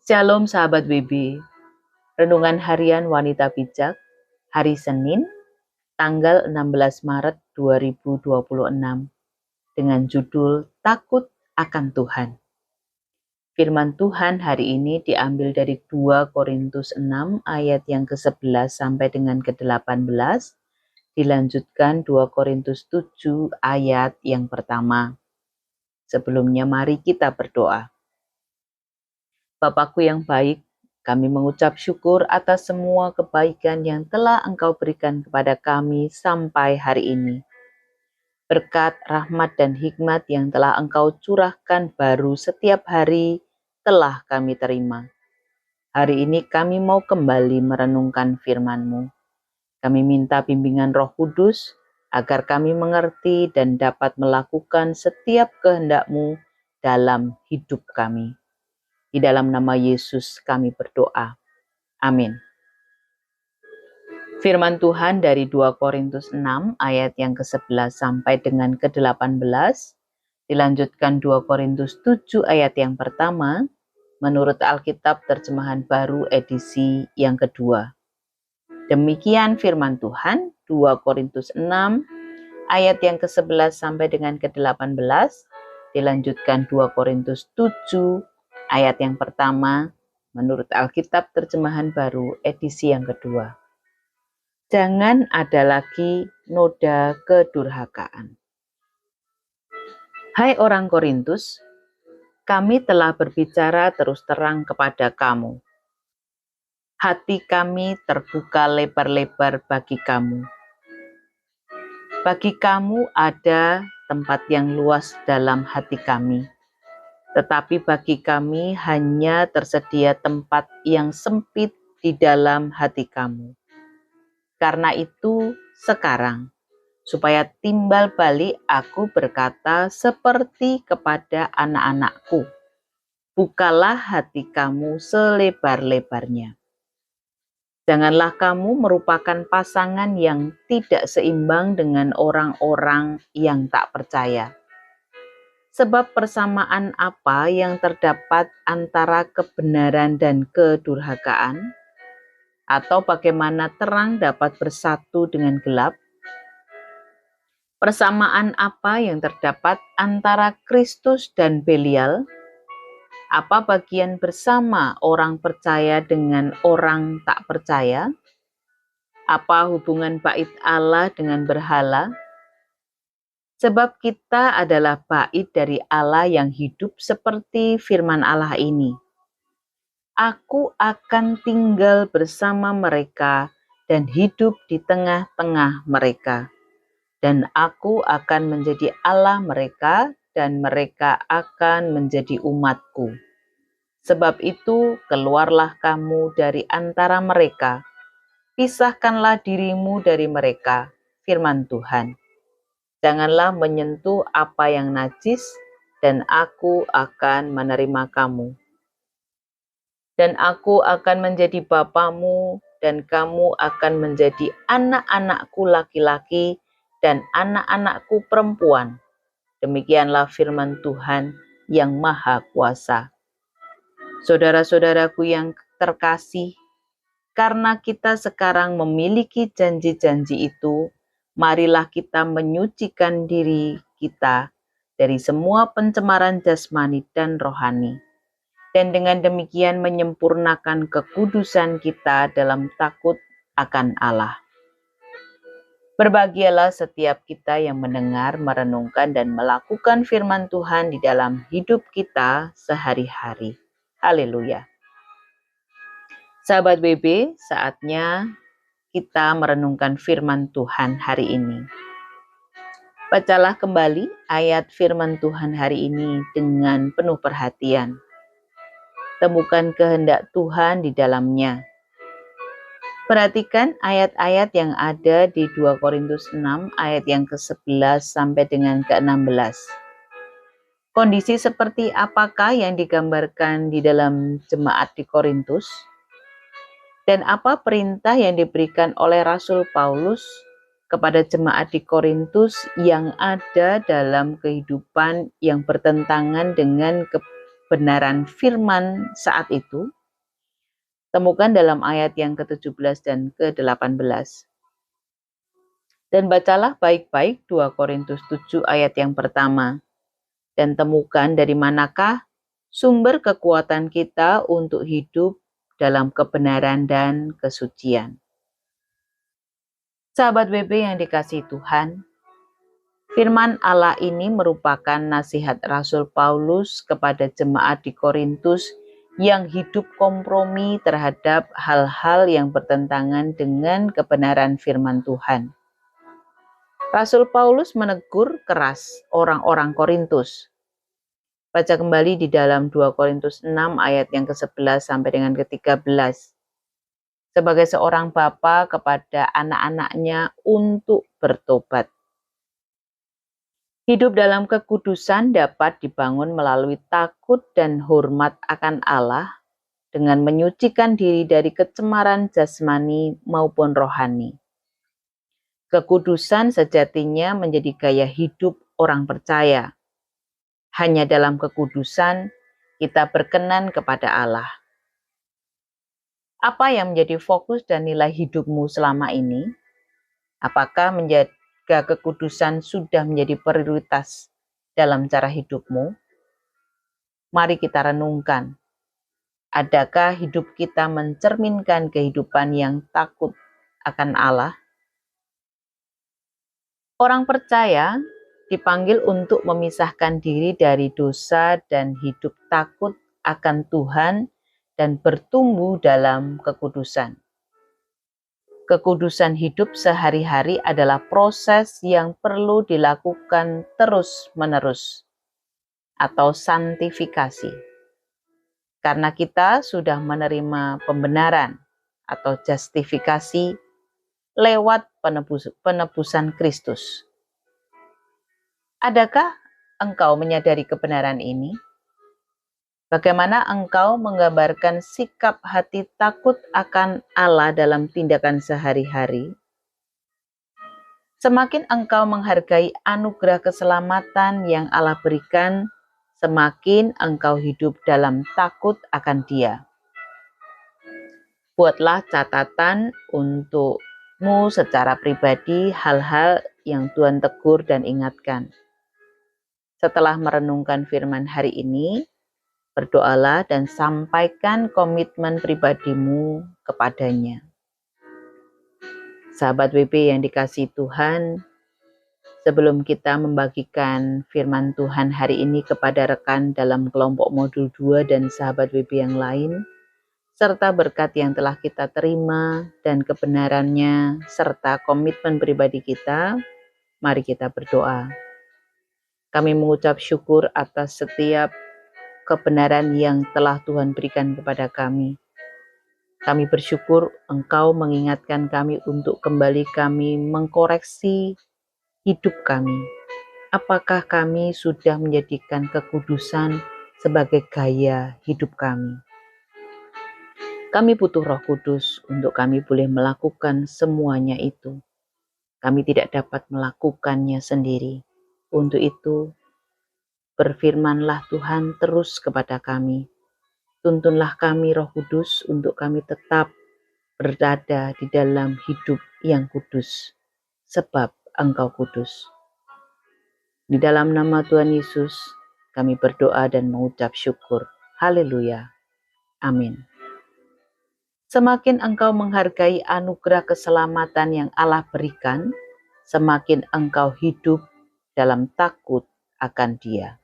Shalom sahabat WB, Renungan Harian Wanita Bijak, hari Senin, tanggal 16 Maret 2026, dengan judul Takut akan Tuhan. Firman Tuhan hari ini diambil dari 2 Korintus 6 ayat yang ke-11 sampai dengan ke-18, dilanjutkan 2 Korintus 7 ayat yang pertama. Sebelumnya mari kita berdoa. Bapakku yang baik, kami mengucap syukur atas semua kebaikan yang telah Engkau berikan kepada kami sampai hari ini. Berkat, rahmat, dan hikmat yang telah Engkau curahkan baru setiap hari telah kami terima. Hari ini kami mau kembali merenungkan firman-Mu. Kami minta bimbingan Roh Kudus agar kami mengerti dan dapat melakukan setiap kehendak-Mu dalam hidup kami. Di dalam nama Yesus kami berdoa. Amin. Firman Tuhan dari 2 Korintus 6 ayat yang ke-11 sampai dengan ke-18, dilanjutkan 2 Korintus 7 ayat yang pertama, menurut Alkitab Terjemahan Baru edisi yang kedua. Demikian firman Tuhan, 2 Korintus 6 ayat yang ke-11 sampai dengan ke-18, dilanjutkan 2 Korintus 7 ayat yang pertama, menurut Alkitab Terjemahan Baru edisi yang kedua. Jangan ada lagi noda kedurhakaan. Hai orang Korintus, kami telah berbicara terus terang kepada kamu. Hati kami terbuka lebar-lebar bagi kamu. Bagi kamu ada tempat yang luas dalam hati kami. Tetapi bagi kami hanya tersedia tempat yang sempit di dalam hati kamu. Karena itu sekarang, supaya timbal balik aku berkata seperti kepada anak-anakku, bukalah hati kamu selebar-lebarnya. Janganlah kamu merupakan pasangan yang tidak seimbang dengan orang-orang yang tak percaya. Sebab persamaan apa yang terdapat antara kebenaran dan kedurhakaan? Atau bagaimana terang dapat bersatu dengan gelap? Persamaan apa yang terdapat antara Kristus dan Belial? Apa bagian bersama orang percaya dengan orang tak percaya? Apa hubungan bait Allah dengan berhala? Sebab kita adalah bait dari Allah yang hidup seperti firman Allah ini. Aku akan tinggal bersama mereka dan hidup di tengah-tengah mereka. Dan aku akan menjadi Allah mereka dan mereka akan menjadi umatku. Sebab itu keluarlah kamu dari antara mereka. Pisahkanlah dirimu dari mereka, firman Tuhan. Janganlah menyentuh apa yang najis, dan aku akan menerima kamu. Dan aku akan menjadi bapamu, dan kamu akan menjadi anak-anakku laki-laki, dan anak-anakku perempuan. Demikianlah firman Tuhan yang Maha Kuasa. Saudara-saudaraku yang terkasih, karena kita sekarang memiliki janji-janji itu, marilah kita menyucikan diri kita dari semua pencemaran jasmani dan rohani, dan dengan demikian menyempurnakan kekudusan kita dalam takut akan Allah. Berbahagialah setiap kita yang mendengar, merenungkan, dan melakukan firman Tuhan di dalam hidup kita sehari-hari. Haleluya. Sahabat WB, saatnya kita merenungkan firman Tuhan hari ini. Bacalah kembali ayat firman Tuhan hari ini dengan penuh perhatian. Temukan kehendak Tuhan di dalamnya. Perhatikan ayat-ayat yang ada di 2 Korintus 6 ayat yang ke-11 sampai dengan ke-16. Kondisi seperti apakah yang digambarkan di dalam jemaat di Korintus? Dan apa perintah yang diberikan oleh Rasul Paulus kepada jemaat di Korintus yang ada dalam kehidupan yang bertentangan dengan kebenaran firman saat itu, temukan dalam ayat yang ke-17 dan ke-18. Dan bacalah baik-baik 2 Korintus 7 ayat yang pertama, dan temukan dari manakah sumber kekuatan kita untuk hidup dalam kebenaran dan kesucian. Sahabat BB yang dikasihi Tuhan, firman Allah ini merupakan nasihat Rasul Paulus kepada jemaat di Korintus yang hidup kompromi terhadap hal-hal yang bertentangan dengan kebenaran firman Tuhan. Rasul Paulus menegur keras orang-orang Korintus. Baca kembali di dalam 2 Korintus 6 ayat yang ke-11 sampai dengan ke-13. Sebagai seorang bapa kepada anak-anaknya untuk bertobat. Hidup dalam kekudusan dapat dibangun melalui takut dan hormat akan Allah dengan menyucikan diri dari kecemaran jasmani maupun rohani. Kekudusan sejatinya menjadi gaya hidup orang percaya. Hanya dalam kekudusan kita berkenan kepada Allah. Apa yang menjadi fokus dan nilai hidupmu selama ini? Apakah menjaga kekudusan sudah menjadi prioritas dalam cara hidupmu? Mari kita renungkan. Adakah hidup kita mencerminkan kehidupan yang takut akan Allah? Orang percaya dipanggil untuk memisahkan diri dari dosa dan hidup takut akan Tuhan dan bertumbuh dalam kekudusan. Kekudusan hidup sehari-hari adalah proses yang perlu dilakukan terus-menerus atau santifikasi. Karena kita sudah menerima pembenaran atau justifikasi lewat penebusan Kristus. Adakah engkau menyadari kebenaran ini? Bagaimana engkau menggambarkan sikap hati takut akan Allah dalam tindakan sehari-hari? Semakin engkau menghargai anugerah keselamatan yang Allah berikan, semakin engkau hidup dalam takut akan Dia. Buatlah catatan untukmu secara pribadi hal-hal yang Tuhan tegur dan ingatkan. Setelah merenungkan firman hari ini, berdoalah dan sampaikan komitmen pribadimu kepadanya. Sahabat WB yang dikasihi Tuhan, sebelum kita membagikan firman Tuhan hari ini kepada rekan dalam kelompok modul 2 dan sahabat WB yang lain, serta berkat yang telah kita terima dan kebenarannya, serta komitmen pribadi kita, mari kita berdoa. Kami mengucap syukur atas setiap kebenaran yang telah Tuhan berikan kepada kami. Kami bersyukur Engkau mengingatkan kami untuk kembali kami mengkoreksi hidup kami. Apakah kami sudah menjadikan kekudusan sebagai gaya hidup kami? Kami butuh Roh Kudus untuk kami boleh melakukan semuanya itu. Kami tidak dapat melakukannya sendiri. Untuk itu, berfirmanlah Tuhan terus kepada kami. Tuntunlah kami Roh Kudus untuk kami tetap berada di dalam hidup yang kudus, sebab Engkau kudus. Di dalam nama Tuhan Yesus, kami berdoa dan mengucap syukur. Haleluya. Amin. Semakin engkau menghargai anugerah keselamatan yang Allah berikan, semakin engkau hidup dalam takut akan Dia.